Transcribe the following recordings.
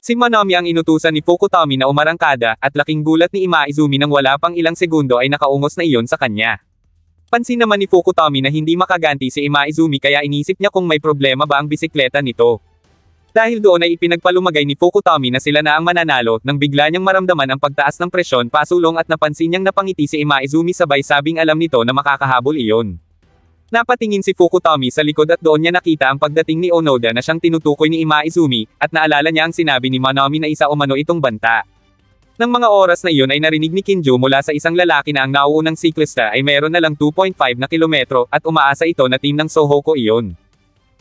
Si Manami ang inutusan ni Fukutami na umarangkada, at laking gulat ni Imaizumi nang wala pang ilang segundo ay nakaungos na iyon sa kanya. Pansin naman ni Fukutami na hindi makaganti si Imaizumi kaya inisip niya kung may problema ba ang bisikleta nito. Dahil doon ay ipinagpalumagay ni Fukutami na sila na ang mananalo, nang bigla niyang maramdaman ang pagtaas ng presyon pasulong at napansin niyang napangiti si Imaizumi sabay sabing alam nito na makakahabol iyon. Napatingin si Fukutami sa likod at doon niya nakita ang pagdating ni Onoda na siyang tinutukoy ni Imaizumi, at naalala niya ang sinabi ni Manami na isa umano itong banta. Nang mga oras na iyon ay narinig ni Kinjo mula sa isang lalaki na ang nauunang siklista ay meron na lang 2.5 na kilometro at umaasa ito na team ng Sohoko iyon.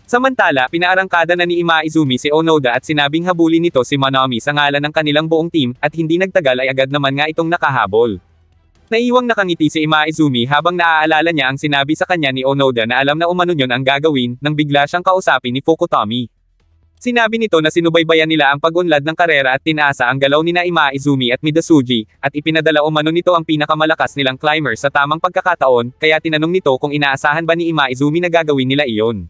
Samantala, pinaarangkada na ni Imaizumi si Onoda at sinabing habulin nito si Manami sa ngalan ng kanilang buong team, at hindi nagtagal ay agad naman nga itong nakahabol. Naiwang nakangiti si Imaizumi habang naaalala niya ang sinabi sa kanya ni Onoda na alam na umano yun ang gagawin, nang bigla siyang kausapin ni Fukutami. Sinabi nito na sinubaybayan nila ang pag-unlad ng karera at tinaasa ang galaw ni Imaizumi at Midasuji, at ipinadala umano nito ang pinakamalakas nilang climber sa tamang pagkakataon, kaya tinanong nito kung inaasahan ba ni Imaizumi na gagawin nila iyon.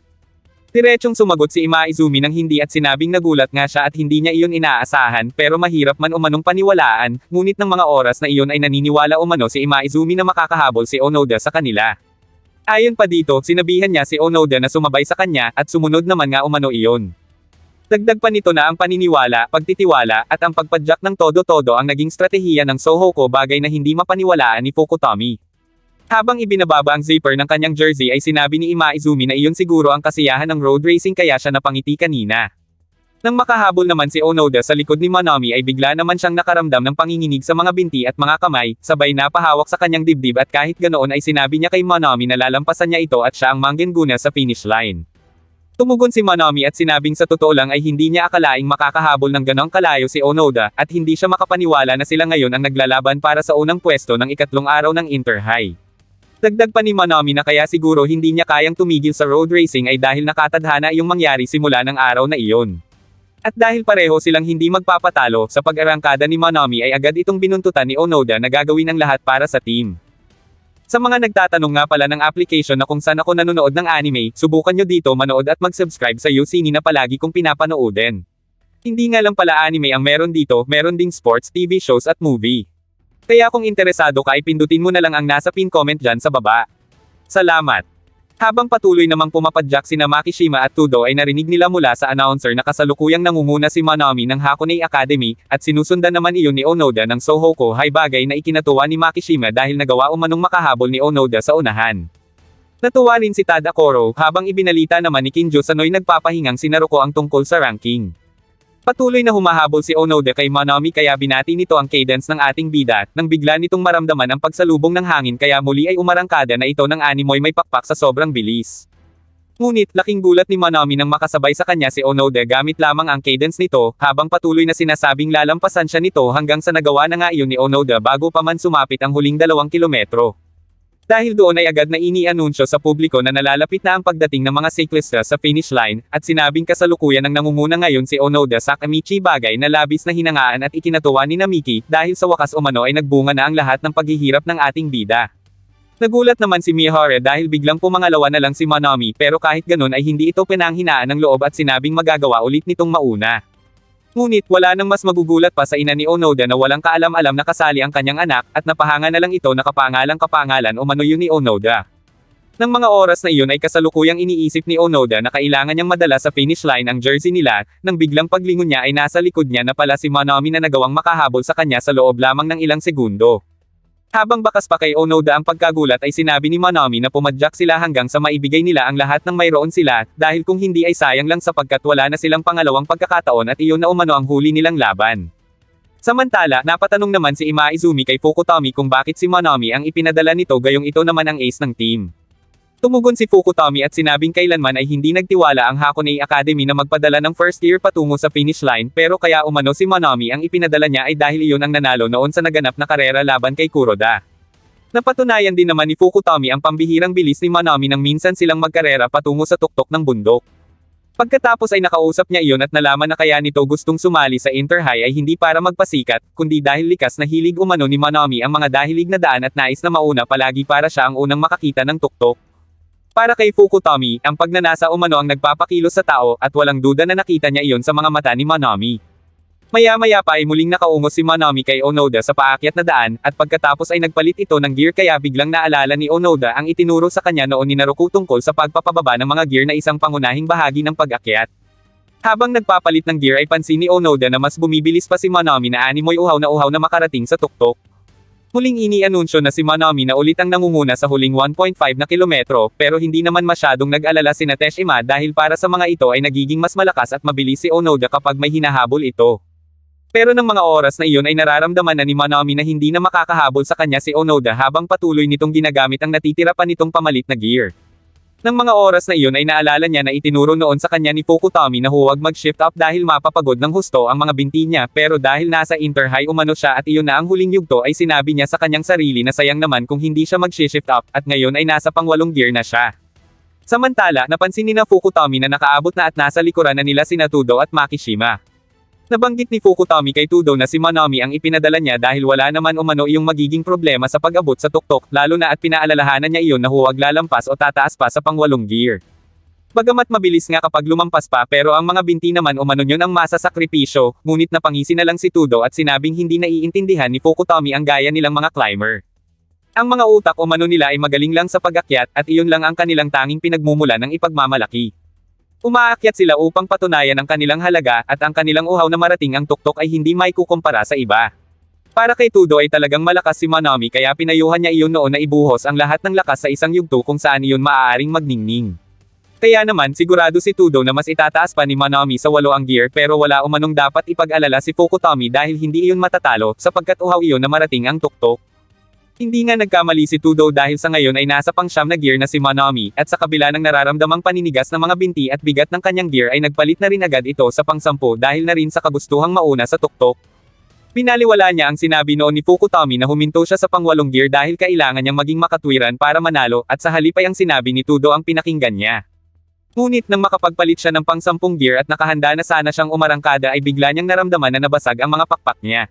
Diretsong sumagot si Imaizumi ng hindi at sinabing nagulat nga siya at hindi niya iyon inaasahan, pero mahirap man umanong paniwalaan, ngunit ng mga oras na iyon ay naniniwala umano si Imaizumi na makakahabol si Onoda sa kanila. Ayon pa dito, sinabihan niya si Onoda na sumabay sa kanya, at sumunod naman nga umano iyon. Dagdag pa nito na ang paniniwala, pagtitiwala, at ang pagpadyak ng todo-todo ang naging stratehiya ng Sohoko, bagay na hindi mapaniwalaan ni Fukutami. Habang ibinababa ang zipper ng kanyang jersey ay sinabi ni Imaizumi na iyon siguro ang kasiyahan ng road racing kaya siya napangiti kanina. Nang makahabol naman si Onoda sa likod ni Manami ay bigla naman siyang nakaramdam ng panginginig sa mga binti at mga kamay, sabay napahawak sa kanyang dibdib, at kahit ganoon ay sinabi niya kay Manami na lalampasan niya ito at siya ang manggenguna sa finish line. Tumugon si Manami at sinabing sa totoo lang ay hindi niya akalaing makakahabol ng ganong kalayo si Onoda, at hindi siya makapaniwala na sila ngayon ang naglalaban para sa unang pwesto ng ikatlong araw ng Inter-High. Dagdag pa ni Manami na kaya siguro hindi niya kayang tumigil sa road racing ay dahil nakatadhana iyong mangyari simula ng araw na iyon. At dahil pareho silang hindi magpapatalo, sa pag-arangkada ni Manami ay agad itong binuntutan ni Onoda na gagawin ang lahat para sa team. Sa mga nagtatanong nga pala ng application na kung saan ako nanonood ng anime, subukan nyo dito manood at mag-subscribe sa Usini na palagi kong pinapanoodin. Hindi nga lang pala anime ang meron dito, meron ding sports, TV shows at movie. Kaya kung interesado ka ay pindutin mo na lang ang nasa pin comment dyan sa baba. Salamat! Habang patuloy namang pumapadyak sina Makishima at Tudo ay narinig nila mula sa announcer na kasalukuyang nangunguna si Manami ng Hakone Academy, at sinusundan naman iyon ni Onoda ng Sohoko High, bagay na ikinatuwa ni Makishima dahil nagawa umanong makahabol ni Onoda sa unahan. Natuwa rin si Tadakoro, habang ibinalita naman ni Kinjo Sanoy nagpapahingang si Naruko ang tungkol sa ranking. Patuloy na humahabol si Onoda kay Manami kaya binati nito ang cadence ng ating bida, nang bigla nitong maramdaman ang pagsalubong ng hangin kaya muli ay umarangkada na ito ng animoy may pakpak sa sobrang bilis. Ngunit, laking gulat ni Manami nang makasabay sa kanya si Onoda gamit lamang ang cadence nito, habang patuloy na sinasabing lalampasan siya nito hanggang sa nagawa na nga iyon ni Onoda bago pa man sumapit ang huling 2 kilometro. Dahil doon ay agad na inianunsyo sa publiko na nalalapit na ang pagdating ng mga siklista sa finish line, at sinabing kasalukuyan ng nangunguna ngayon si Onoda sa Sakamichi, bagay na labis na hinangaan at ikinatuwa ni Namiki, dahil sa wakas umano ay nagbunga na ang lahat ng paghihirap ng ating bida. Nagulat naman si Mihara dahil biglang pumangalawa na lang si Manami, pero kahit ganun ay hindi ito pinanghinaan ng loob at sinabing magagawa ulit nitong mauna. Ngunit wala nang mas magugulat pa sa ina ni Onoda na walang kaalam-alam na kasali ang kanyang anak, at napahanga na lang ito na kapangalang umano yun ni Onoda. Nang mga oras na iyon ay kasalukuyang iniisip ni Onoda na kailangan niyang madala sa finish line ang jersey nila, nang biglang paglingon niya ay nasa likod niya na pala si Manami na nagawang makahabol sa kanya sa loob lamang ng ilang segundo. Habang bakas pa kay Onoda ang pagkagulat ay sinabi ni Manami na pumadyak sila hanggang sa maibigay nila ang lahat ng mayroon sila, dahil kung hindi ay sayang lang sapagkat wala na silang pangalawang pagkakataon at iyon na umano ang huli nilang laban. Samantala, napatanong naman si Imaizumi kay Fukutami kung bakit si Manami ang ipinadala nito gayong ito naman ang ace ng team. Tumugon si Fukutami at sinabing kailanman ay hindi nagtiwala ang Hakone Academy na magpadala ng first year patungo sa finish line, pero kaya umano si Manami ang ipinadala niya ay dahil iyon ang nanalo noon sa naganap na karera laban kay Kuroda. Napatunayan din naman ni Fukutami ang pambihirang bilis ni Manami nang minsan silang magkarera patungo sa tuktok ng bundok. Pagkatapos ay nakausap niya iyon at nalaman na kaya nito gustong sumali sa Inter-High ay hindi para magpasikat, kundi dahil likas na hilig umano ni Manami ang mga dahilig na daan at nais na mauna palagi para siya ang unang makakita ng tuktok. Para kay Fukutami, ang pagnanasa umano ang nagpapakilos sa tao, at walang duda na nakita niya iyon sa mga mata ni Manami. Maya-maya pa ay muling nakaungos si Manami kay Onoda sa paakyat na daan, at pagkatapos ay nagpalit ito ng gear kaya biglang naalala ni Onoda ang itinuro sa kanya noon ni Naruko tungkol sa pagpapababa ng mga gear na isang pangunahing bahagi ng pag-akyat. Habang nagpapalit ng gear ay pansin ni Onoda na mas bumibilis pa si Manami na animoy uhaw na makarating sa tuktok. Muling ini-anunsyo na si Manami na ulit ang nangunguna sa huling 1.5 na kilometro, pero hindi naman masyadong nag-alala sina Teshima dahil para sa mga ito ay nagiging mas malakas at mabilis si Onoda kapag may hinahabol ito. Pero ng mga oras na iyon ay nararamdaman na ni Manami na hindi na makakahabol sa kanya si Onoda habang patuloy nitong ginagamit ang natitira pa nitong pamalit na gear. Ng mga oras na iyon ay naalala niya na itinuro noon sa kanya ni Fukutami na huwag mag-shift up dahil mapapagod ng husto ang mga binti niya, pero dahil nasa inter-high umano siya at iyon na ang huling yugto ay sinabi niya sa kanyang sarili na sayang naman kung hindi siya mag-shift up at ngayon ay nasa pang-8 gear na siya. Samantala, napansin ni Fukutami na nakaabot na at nasa likuran na nila sina Tudo at Makishima. Nabanggit ni Fukutami kay Tudo na si Manami ang ipinadala niya dahil wala naman umano iyong magiging problema sa pag-abot sa tuktok, lalo na at pinaalalahanan niya iyon na huwag lalampas o tataas pa sa pang-8 gear. Bagamat mabilis nga kapag lumampas pa pero ang mga binti naman umano yun ang masasakripisyo, ngunit napangisi na lang si Tudo at sinabing hindi naiintindihan ni Fukutami ang gaya nilang mga climber. Ang mga utak umano nila ay magaling lang sa pag-akyat at iyon lang ang kanilang tanging pinagmumula ng ipagmamalaki. Umaakyat sila upang patunayan ang kanilang halaga at ang kanilang uhaw na marating ang tuktok ay hindi maikukumpara sa iba. Para kay Tudo ay talagang malakas si Manami kaya pinayuhan niya iyon noon na ibuhos ang lahat ng lakas sa isang yugto kung saan iyon maaaring magningning. Kaya naman sigurado si Tudo na mas itataas pa ni Manami sa 8 ang gear pero wala umanong dapat ipag-alala si Fukutami dahil hindi iyon matatalo sapagkat uhaw iyon na marating ang tuktok. Hindi nga nagkamali si Tudo dahil sa ngayon ay nasa pang-9 na gear na si Manami, at sa kabila ng nararamdamang paninigas ng mga binti at bigat ng kanyang gear ay nagpalit na rin agad ito sa pang-10 dahil na rin sa kagustuhang mauna sa tuktok. Pinaliwala niya ang sinabi noon ni Fukutami na huminto siya sa pang-8 gear dahil kailangan niyang maging makatwiran para manalo, at sa halip ay ang sinabi ni Tudo ang pinakinggan niya. Ngunit nang makapagpalit siya ng pang-10 gear at nakahanda na sana siyang umarangkada ay bigla niyang naramdaman na nabasag ang mga pakpak niya.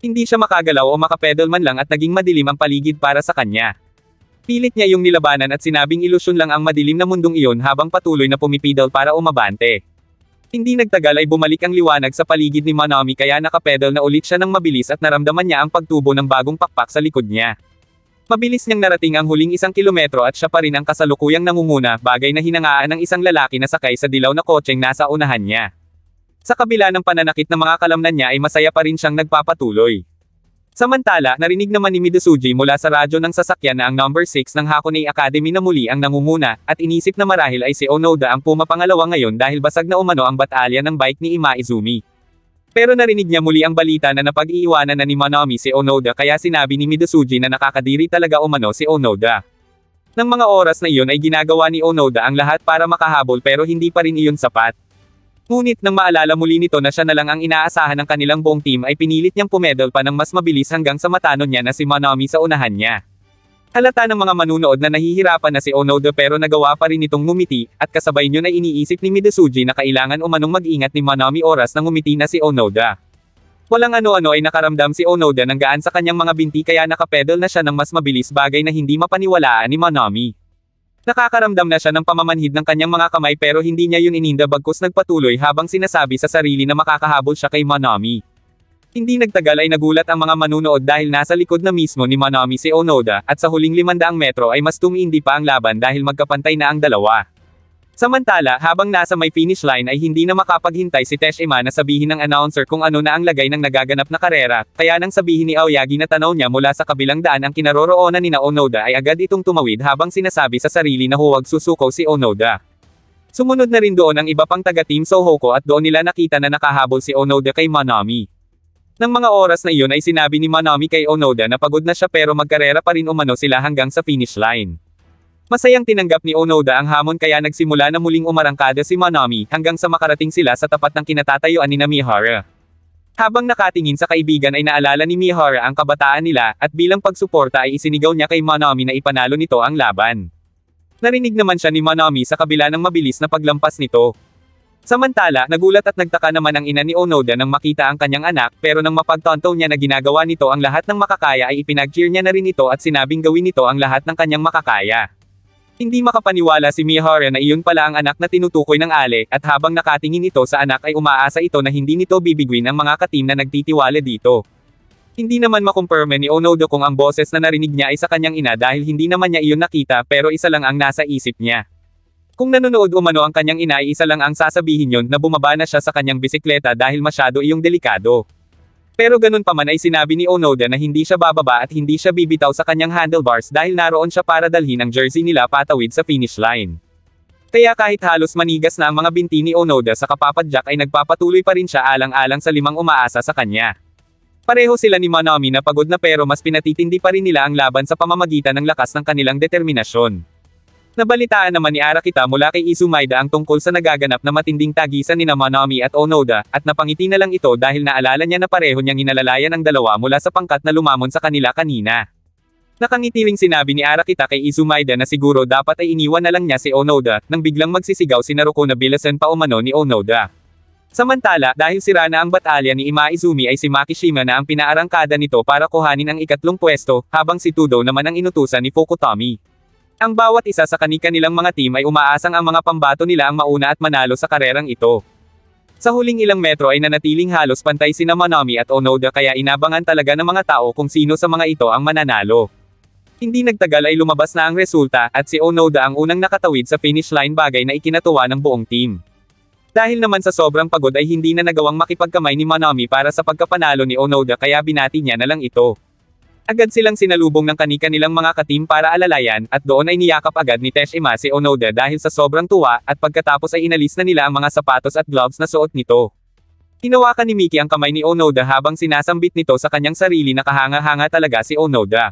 Hindi siya makagalaw o makapedal man lang at naging madilim ang paligid para sa kanya. Pilit niya yung nilabanan at sinabing ilusyon lang ang madilim na mundong iyon habang patuloy na pumipidal para umabante. Hindi nagtagal ay bumalik ang liwanag sa paligid ni Manami kaya nakapedal na ulit siya ng mabilis at naramdaman niya ang pagtubo ng bagong pakpak sa likod niya. Mabilis niyang narating ang huling 1 kilometro at siya pa rin ang kasalukuyang nangunguna, bagay na hinangaan ng isang lalaki na sakay sa dilaw na kotseng nasa unahan niya. Sa kabila ng pananakit ng mga kalamnan niya ay masaya pa rin siyang nagpapatuloy. Samantala, narinig naman ni Midosuji mula sa radyo ng sasakyan na ang number 6 ng Hakone Academy na muli ang nangunguna, at inisip na marahil ay si Onoda ang pumapangalawa ngayon dahil basag na umano ang batalya ng bike ni Ima Izumi. Pero narinig niya muli ang balita na napag-iiwanan na ni Manami si Onoda kaya sinabi ni Midosuji na nakakadiri talaga umano si Onoda. Nang mga oras na iyon ay ginagawa ni Onoda ang lahat para makahabol pero hindi pa rin iyon sapat. Ngunit nang maalala muli nito na siya na lang ang inaasahan ng kanilang buong team ay pinilit niyang pumedal pa ng mas mabilis hanggang sa matano niya na si Manami sa unahan niya. Halata ng mga manunood na nahihirapan na si Onoda pero nagawa pa rin itong ngumiti, at kasabay niyon ay iniisip ni Midosuji na kailangan umanong mag-ingat ni Manami oras na ngumiti na si Onoda. Walang ano-ano ay nakaramdam si Onoda ng gaan sa kanyang mga binti kaya nakapedal na siya ng mas mabilis, bagay na hindi mapaniwalaan ni Manami. Nakakaramdam na siya ng pamamanhid ng kanyang mga kamay pero hindi niya yun ininda bagkus nagpatuloy habang sinasabi sa sarili na makakahabol siya kay Manami. Hindi nagtagal ay nagulat ang mga manunood dahil nasa likod na mismo ni Manami si Onoda, at sa huling 500 metro ay mas tumiindi pa ang laban dahil magkapantay na ang dalawa. Samantala, habang nasa may finish line ay hindi na makapaghintay si Teshima na sabihin ng announcer kung ano na ang lagay ng nagaganap na karera, kaya nang sabihin ni Aoyagi na tanaw niya mula sa kabilang daan ang kinaroroonan ni Onoda ay agad itong tumawid habang sinasabi sa sarili na huwag susuko si Onoda. Sumunod na rin doon ang iba pang taga-team Sohoko at doon nila nakita na nakahabol si Onoda kay Manami. Nang mga oras na iyon ay sinabi ni Manami kay Onoda na pagod na siya pero magkarera pa rin umano sila hanggang sa finish line. Masayang tinanggap ni Onoda ang hamon kaya nagsimula na muling umarangkada si Manami hanggang sa makarating sila sa tapat ng kinatatayuan ni Mihara. Habang nakatingin sa kaibigan ay naalala ni Mihara ang kabataan nila, at bilang pagsuporta ay isinigaw niya kay Manami na ipanalo nito ang laban. Narinig naman siya ni Manami sa kabila ng mabilis na paglampas nito. Samantala, nagulat at nagtaka naman ang ina ni Onoda nang makita ang kanyang anak, pero nang mapagtanto niya na ginagawa nito ang lahat ng makakaya ay ipinag-cheer niya na rin ito at sinabing gawin nito ang lahat ng kanyang makakaya. Hindi makapaniwala si Mihara na iyon pala ang anak na tinutukoy ng Ale, at habang nakatingin ito sa anak ay umaasa ito na hindi nito bibiguin ang mga katim na nagtitiwala dito. Hindi naman makumpirme ni Onoda kung ang boses na narinig niya ay sa kanyang ina dahil hindi naman niya iyon nakita pero isa lang ang nasa isip niya. Kung nanonood umano ang kanyang ina ay isa lang ang sasabihin yon na bumaba na siya sa kanyang bisikleta dahil masyado iyong delikado. Pero ganun pa man ay sinabi ni Onoda na hindi siya bababa at hindi siya bibitaw sa kanyang handlebars dahil naroon siya para dalhin ang jersey nila patawid sa finish line. Kaya kahit halos manigas na ang mga binti ni Onoda sa kapapadyak ay nagpapatuloy pa rin siya alang-alang sa limang umaasa sa kanya. Pareho sila ni Manami na pagod na pero mas pinatitindi pa rin nila ang laban sa pamamagitan ng lakas ng kanilang determinasyon. Nabalitaan naman ni Arakita mula kay Izumaida ang tungkol sa nagaganap na matinding tagisan ni Manami at Onoda, at napangiti na lang ito dahil naalala niya na pareho niyang inalalayan ang dalawa mula sa pangkat na lumamon sa kanila kanina. Nakangiti ring sinabi ni Arakita kay Izumaida na siguro dapat ay iniwan na lang niya si Onoda, nang biglang magsisigaw si Naruko na bilasan pa umano ni Onoda. Samantala, dahil sira na ang batalya ni Imaizumi ay si Makishima na ang pinaarangkada nito para kuhanin ang ikatlong pwesto, habang si Tudo naman ang inutusan ni Fukutami. Ang bawat isa sa kani-kanilang mga team ay umaasang ang mga pambato nila ang mauna at manalo sa karerang ito. Sa huling ilang metro ay nanatiling halos pantay sina Manami at Onoda kaya inabangan talaga ng mga tao kung sino sa mga ito ang mananalo. Hindi nagtagal ay lumabas na ang resulta at si Onoda ang unang nakatawid sa finish line, bagay na ikinatuwa ng buong team. Dahil naman sa sobrang pagod ay hindi na nagawang makipagkamay ni Manami para sa pagkapanalo ni Onoda kaya binati niya na lang ito. Agad silang sinalubong ng kani-kanilang mga katim para alalayan, at doon ay niyakap agad ni Teshima si Onoda dahil sa sobrang tuwa, at pagkatapos ay inalis na nila ang mga sapatos at gloves na suot nito. Hinawakan ni Miki ang kamay ni Onoda habang sinasambit nito sa kanyang sarili na kahanga-hanga talaga si Onoda.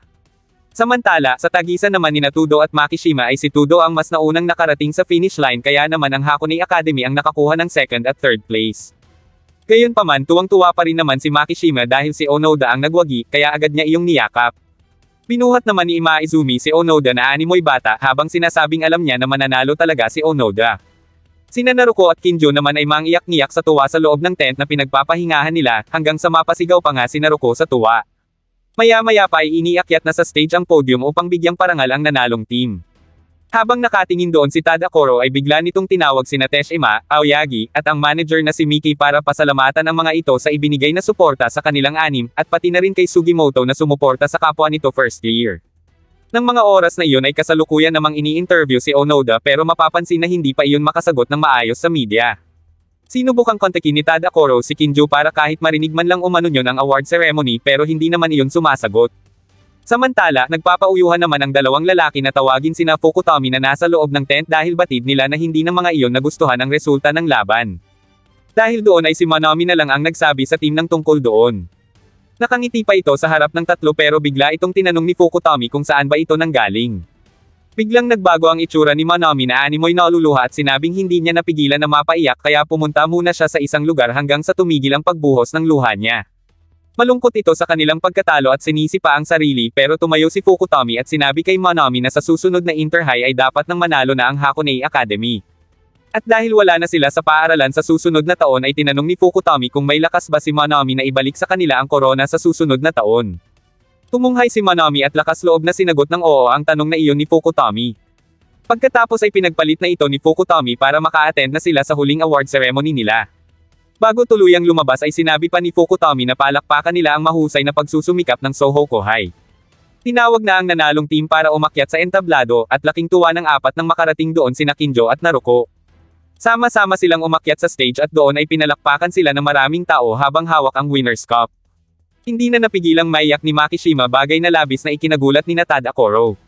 Samantala, sa tagisan naman ni Tudo at Makishima ay si Tudo ang mas naunang nakarating sa finish line kaya naman ang Hakone Academy ang nakakuha ng second at third place. Gayunpaman tuwang-tuwa pa rin naman si Makishima dahil si Onoda ang nagwagi, kaya agad niya iyong niyakap. Binuhat naman ni Imaizumi si Onoda na animoy bata habang sinasabing alam niya na mananalo talaga si Onoda. Sina Naruko at Kinjo naman ay mangiyak-ngiyak sa tuwa sa loob ng tent na pinagpapahingahan nila, hanggang sa mapasigaw pa nga si Naruko sa tuwa. Maya-maya pa ay iniakyat na sa stage ang podium upang bigyang parangal ang nanalong team. Habang nakatingin doon si Tadakoro ay bigla nitong tinawag sina Teshima, Aoyagi, at ang manager na si Miki para pasalamatan ang mga ito sa ibinigay na suporta sa kanilang anim, at pati na rin kay Sugimoto na sumuporta sa kapwa nito first year. Nang mga oras na iyon ay kasalukuyan namang ini-interview si Onoda pero mapapansin na hindi pa iyon makasagot ng maayos sa media. Sinubukang kontakin ni Tadakoro si Kinjo para kahit marinig man lang umano niyon ang award ceremony pero hindi naman iyon sumasagot. Samantala, nagpapauyuhan naman ang dalawang lalaki na tawagin sina Fukutami na nasa loob ng tent dahil batid nila na hindi ng mga iyon nagustuhan ang resulta ng laban. Dahil doon ay si Manami na lang ang nagsabi sa team ng tungkol doon. Nakangiti pa ito sa harap ng tatlo pero bigla itong tinanong ni Fukutami kung saan ba ito nanggaling. Biglang nagbago ang itsura ni Manami na animoy naluluha at sinabing hindi niya napigilan na mapaiyak kaya pumunta muna siya sa isang lugar hanggang sa tumigil ang pagbuhos ng luha niya. Malungkot ito sa kanilang pagkatalo at sinisi pa ang sarili pero tumayo si Fukutami at sinabi kay Manami na sa susunod na Inter-High ay dapat nang manalo na ang Hakone Academy. At dahil wala na sila sa paaralan sa susunod na taon ay tinanong ni Fukutami kung may lakas ba si Manami na ibalik sa kanila ang korona sa susunod na taon. Tumunghay si Manami at lakas loob na sinagot ng oo ang tanong na iyon ni Fukutami. Pagkatapos ay pinagpalit na ito ni Fukutami para maka-attend na sila sa huling award ceremony nila. Bago tuluyang lumabas ay sinabi pa ni Fukutami na palakpakan nila ang mahusay na pagsusumikap ng Sohoku High. Tinawag na ang nanalong team para umakyat sa entablado, at laking tuwa ng apat nang makarating doon sina Kinjo at Naruko. Sama-sama silang umakyat sa stage at doon ay pinalakpakan sila ng maraming tao habang hawak ang Winner's Cup. Hindi na napigilang maiyak ni Makishima, bagay na labis na ikinagulat ni Tadakoro.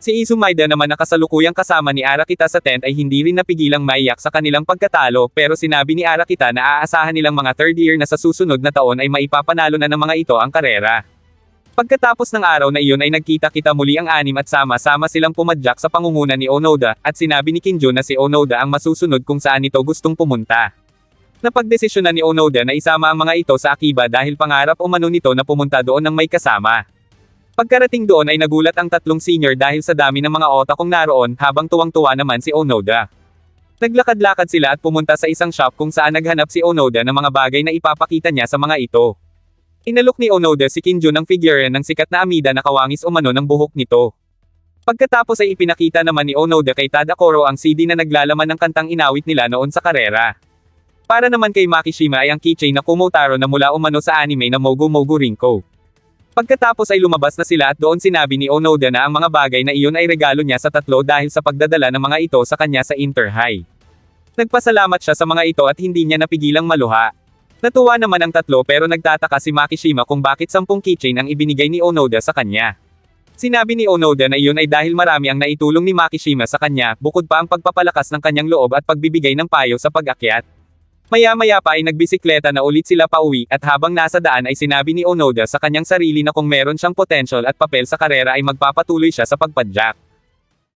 Si Izumaida naman na kasalukuyang kasama ni Arakita sa tent ay hindi rin napigilang maiyak sa kanilang pagkatalo pero sinabi ni Arakita na aasahan nilang mga third year na sa susunod na taon ay maipapanalo na ng mga ito ang karera. Pagkatapos ng araw na iyon ay nagkita-kita muli ang anim at sama-sama silang pumadyak sa pangunguna ni Onoda, at sinabi ni Kinjo na si Onoda ang masusunod kung saan ito gustong pumunta. Napagdesisyonan ni Onoda na isama ang mga ito sa Akiba dahil pangarap umano nito na pumunta doon ng may kasama. Pagkarating doon ay nagulat ang tatlong senior dahil sa dami ng mga otakong naroon, habang tuwang-tuwa naman si Onoda. Naglakad-lakad sila at pumunta sa isang shop kung saan naghanap si Onoda ng mga bagay na ipapakita niya sa mga ito. Inalok ni Onoda si Kinjo ng figure ng sikat na Amida na kawangis umano ng buhok nito. Pagkatapos ay ipinakita naman ni Onoda kay Tadakoro ang CD na naglalaman ng kantang inawit nila noon sa karera. Para naman kay Makishima ay ang keychain na Kumotaro na mula umano sa anime na Mogu Mogu Rinko. Pagkatapos ay lumabas na sila at doon sinabi ni Onoda na ang mga bagay na iyon ay regalo niya sa tatlo dahil sa pagdadala ng mga ito sa kanya sa Inter-High. Nagpasalamat siya sa mga ito at hindi niya napigilang maluha. Natuwa naman ang tatlo pero nagtataka si Makishima kung bakit 10 keychain ang ibinigay ni Onoda sa kanya. Sinabi ni Onoda na iyon ay dahil marami ang naitulong ni Makishima sa kanya, bukod pa ang pagpapalakas ng kanyang loob at pagbibigay ng payo sa pag-akyat. Maya-maya pa ay nagbisikleta na ulit sila pauwi at habang nasa daan ay sinabi ni Onoda sa kanyang sarili na kung meron siyang potential at papel sa karera ay magpapatuloy siya sa pagpadyak.